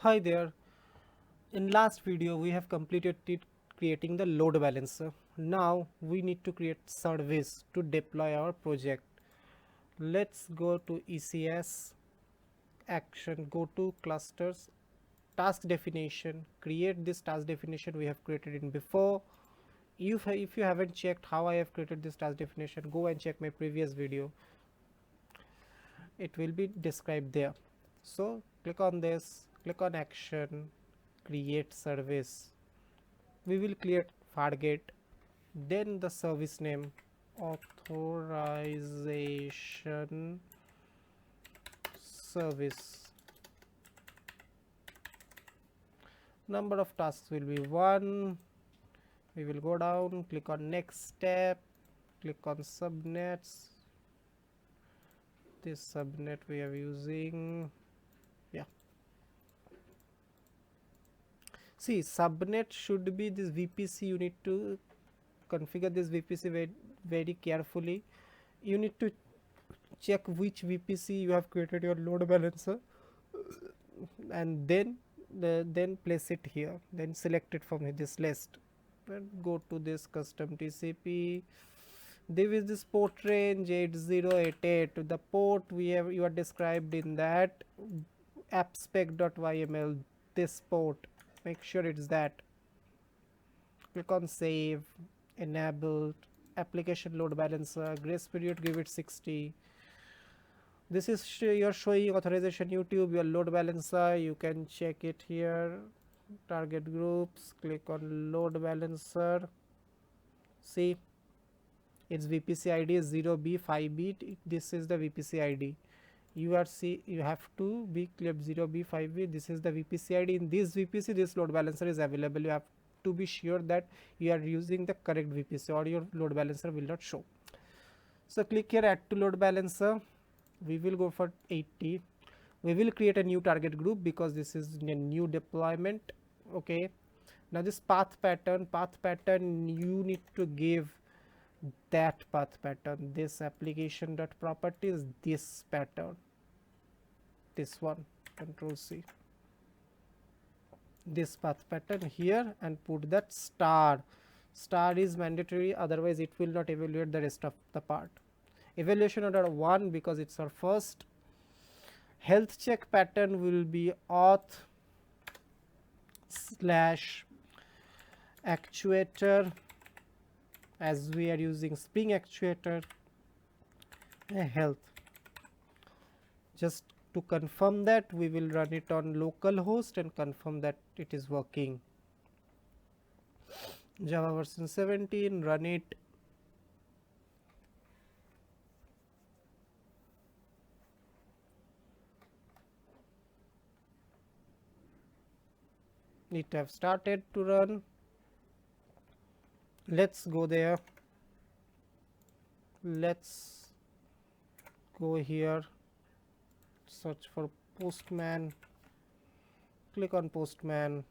Hi there. In last video we have completed creating the load balancer. Now we need to create service to deploy our project. Let's go to ECS action, go to clusters, task definition, create this task definition we have created in before. If you haven't checked how I have created this task definition, go and check my previous video. It will be described there. So click on this, click on action, create service. We will create Fargate, then the service name authorization service. Number of tasks will be 1. We will go down, click on next step, click on subnets. This subnet we are using, see, subnet should be this VPC. You need to configure this VPC very carefully. You need to check which VPC you have created your load balancer, and then place it here, then select it from this list and go to this custom TCP. There is this port range 8088. The port you are described in that appspec.yml, this port, make sure it's that. Click on save, enabled, application load balancer, grace period give it 60. This is you're showing authorization YouTube, your load balancer, you can check it here. Target groups, click on load balancer. See, its VPC ID is 0B5B. This is the VPC ID. You have to be clear 0B5B. This is the VPC ID. In this VPC, this load balancer is available. You have to be sure that you are using the correct VPC or your load balancer will not show. So click here, add to load balancer. We will go for 80. We will create a new target group because this is a new deployment. Okay, now this path pattern, you need to give that path pattern, this application dot properties, this pattern, this one, Control C, this path pattern here, and put that star is mandatory, otherwise it will not evaluate the rest of the part. Evaluation order 1 because it's our first. Health check pattern will be auth / actuator, as we are using Spring actuator, health. Just to confirm that, we will run it on localhost and confirm that it is working. Java version 17, run it. It have started to run. Let's go there. Let's go here, search for Postman, click on Postman.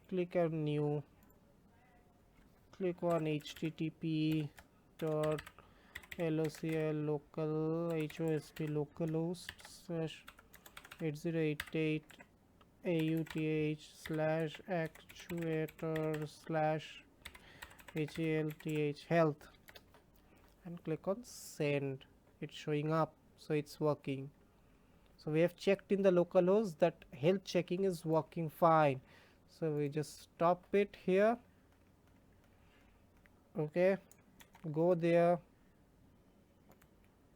Click on new, click on http dot locl local host localhost /8088 auth/actuator/halth health, and click on send. It's showing up, so it's working. So we have checked in the localhost that health checking is working fine, so we just stop it here. Okay, go there.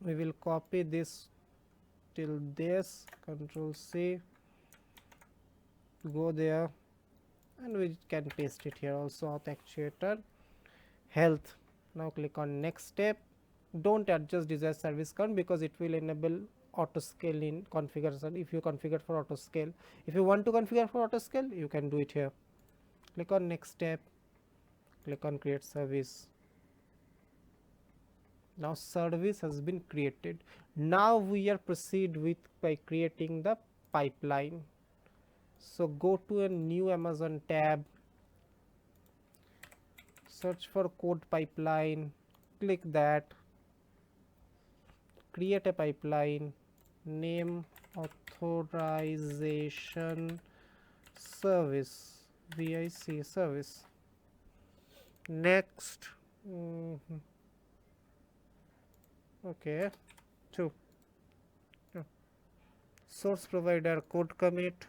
We will copy this till this, Control C, go there, and we can paste it here also, auth actuator health. Now click on next step. Don't adjust desired service count because it will enable auto scale in configuration if you configure for auto scale. If you want to configure for auto scale, you can do it here. Click on next step, click on create service. Now service has been created. Now we are proceed with by creating the pipeline. So go to a new Amazon tab, search for code pipeline, click that, create a pipeline, name authorization service, VIC service. Next, okay, 2. Source provider code commit,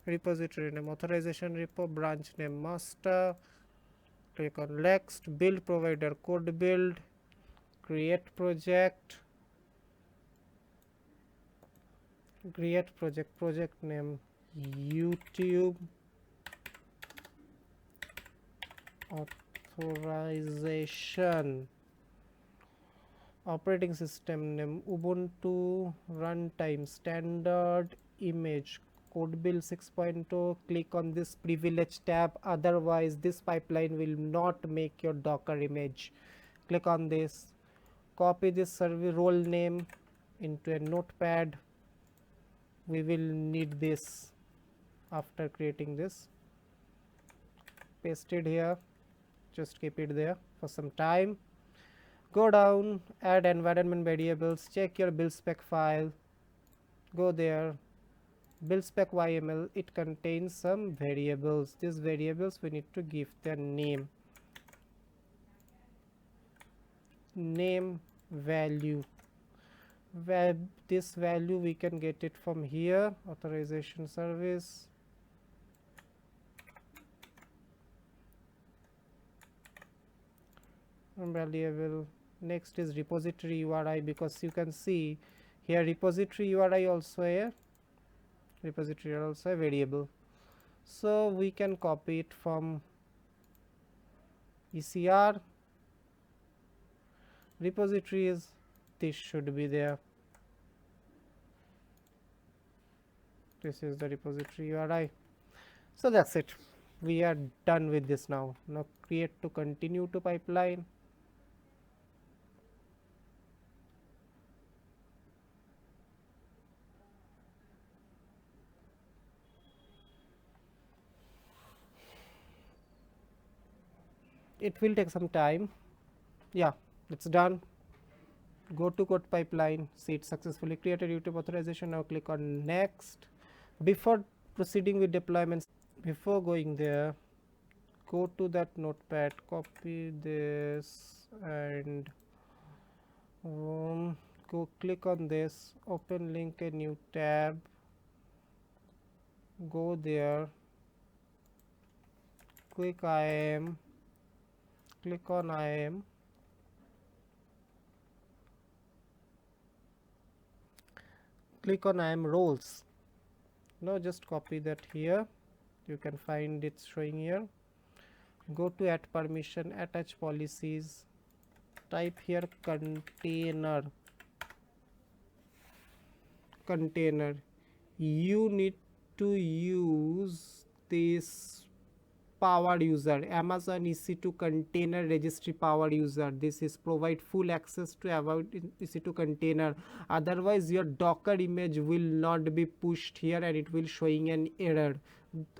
repository name authorization repo, branch name master, click on next, build provider code build, create project, project name YouTube authorization, operating system name Ubuntu, runtime standard, image code build 6.0. click on this privilege tab, otherwise this pipeline will not make your Docker image. Click on this, copy this service role name into a notepad. We will need this after creating this. Paste it here, just keep it there for some time. Go down, add environment variables, check your build spec file, go there, build spec YML, it contains some variables. These variables we need to give their name, value. This value we can get it from here, authorization service, variable. Next is repository URI, because you can see here repository URI also a variable, so we can copy it from ECR. Repositories, this should be there. This is the repository URI. So that's it, we are done with this. Now create to continue to pipeline. It will take some time. Yeah, it's done. Go to code pipeline, see it successfully created YouTube authorization. Now click on next. Before proceeding with deployments, before going there, go to that notepad, copy this and go click on this, open link a new tab, go there, click IAM, click on IAM, click on IAM roles. Now just copy that here, you can find it showing here. Go to add permission, attach policies, type here container. You need to use this power user, Amazon EC2 container registry power user. This is provide full access to about EC2 container, otherwise your Docker image will not be pushed here and it will showing an error.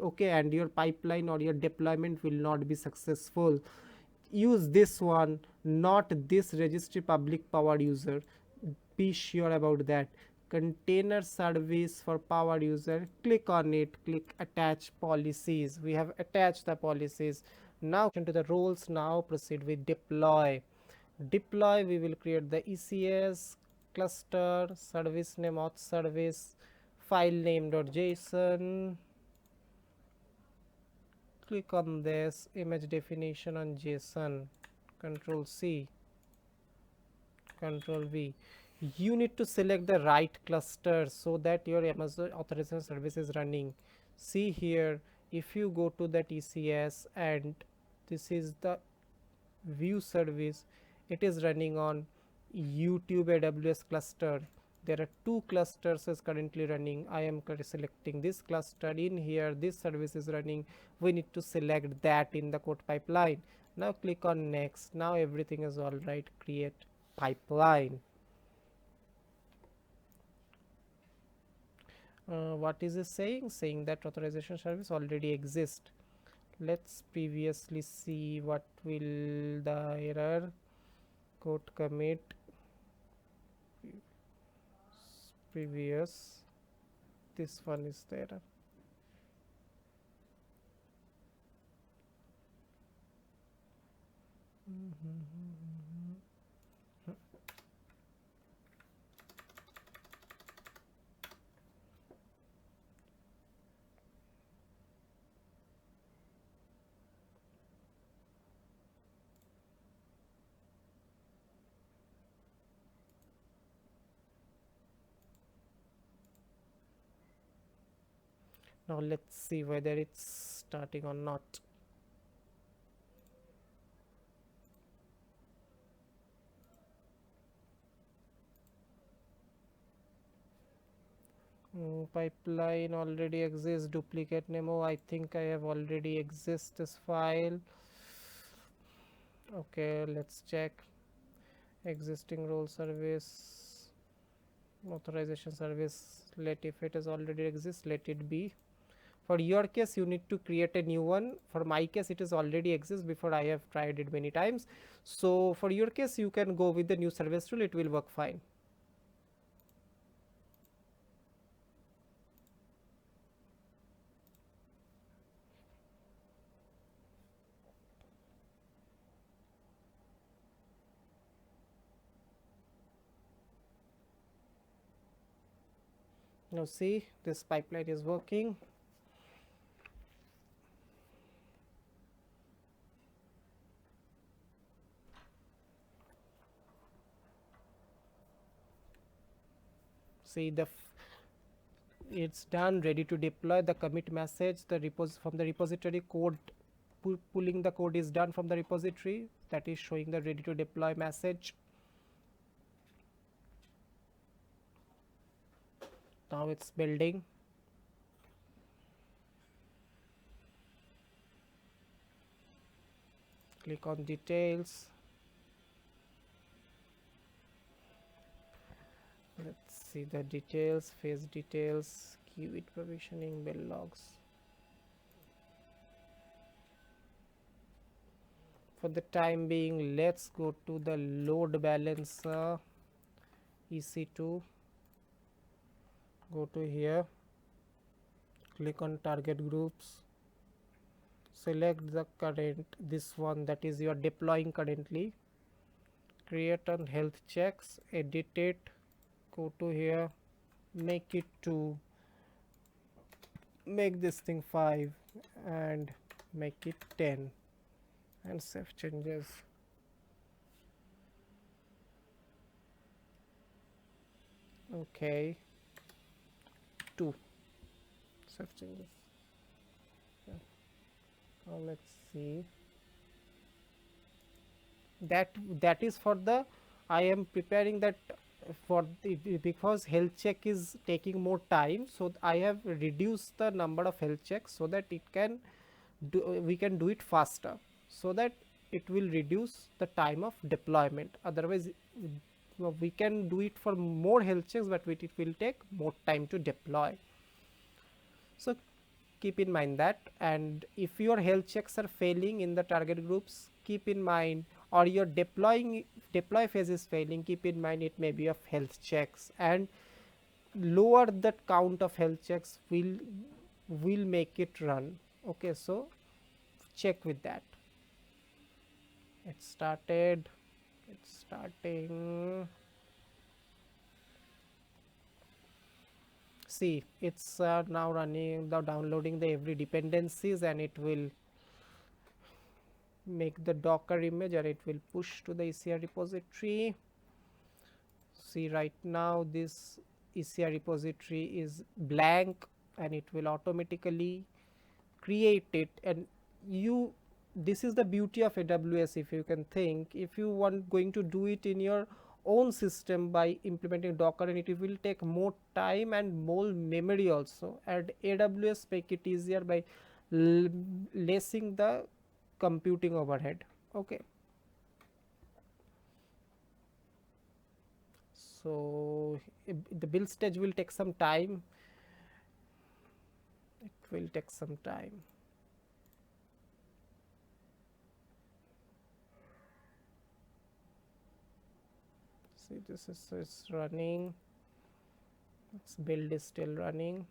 Okay, and your pipeline or your deployment will not be successful. Use this one, not this registry public power user. Be sure about that. Container service for power user, click on it, click attach policies. We have attached the policies. Now into the roles. Now proceed with deploy. We will create the ECS cluster, service name auth service, file name.json. Click on this, image definition on JSON, Control C, Control V. You need to select the right cluster so that your Amazon authorization service is running. See here, if you go to that ECS and this is the view service, it is running on YouTube AWS cluster. There are 2 clusters is currently running. I am selecting this cluster. In here this service is running. We need to select that in the code pipeline. Now click on next. Now everything is all right. Create pipeline. What is it saying? Saying that authorization service already exists. Let's previously see what will the error code commit previous. This one is the error. Now let's see whether it's starting or not. Pipeline already exists. Duplicate name. Oh, I think I have already exist this file. Okay, let's check. Existing role service, authorization service. Let, if it is already exists, let it be. For your case, you need to create a new one. For my case, it is already exists before I have tried it many times. So for your case, you can go with the new service rule. It will work fine. Now see, this pipeline is working. See, it's done, ready to deploy. The commit message, the from the repository code, pulling the code is done from the repository. That is showing the ready to deploy message. Now it's building. Click on details. Let's see the details, phase details, qubit provisioning, bell logs. For the time being, let's go to the load balancer EC2. Go to here, click on target groups, select the current, this one that is you are deploying currently, create on health checks, edit it, go to here, make it 2, make this thing 5 and make it 10 and save changes. Okay, 2, save changes. Now let's see, that is for the, I am preparing that for the, because health check is taking more time, so I have reduced the number of health checks so that it can do, we can do it faster, so that it will reduce the time of deployment. Otherwise we can do it for more health checks, but it will take more time to deploy. So keep in mind that, and if your health checks are failing in the target groups, keep in mind, or your deploy phase is failing, keep in mind it may be of health checks, and lower the count of health checks will make it run. Okay, so check with that. It started, it's starting. See, it's now running, the downloading the every dependencies, and it will make the Docker image and it will push to the ECR repository. See, right now this ECR repository is blank and it will automatically create it. And you, this is the beauty of AWS. If you can think, if you want going to do it in your own system by implementing Docker, and it will take more time and more memory also, and AWS make it easier by lessing the computing overhead. Okay, so the build stage will take some time. will take some time. See, this is running. Its build is still running.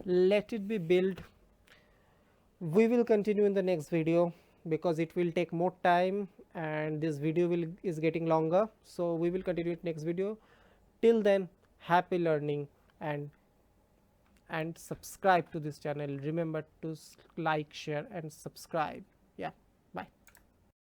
Let it be built. We will continue in the next video because it will take more time and this video is getting longer, so we will continue it next video. Till then, happy learning and subscribe to this channel. Remember to like, share and subscribe. Yeah.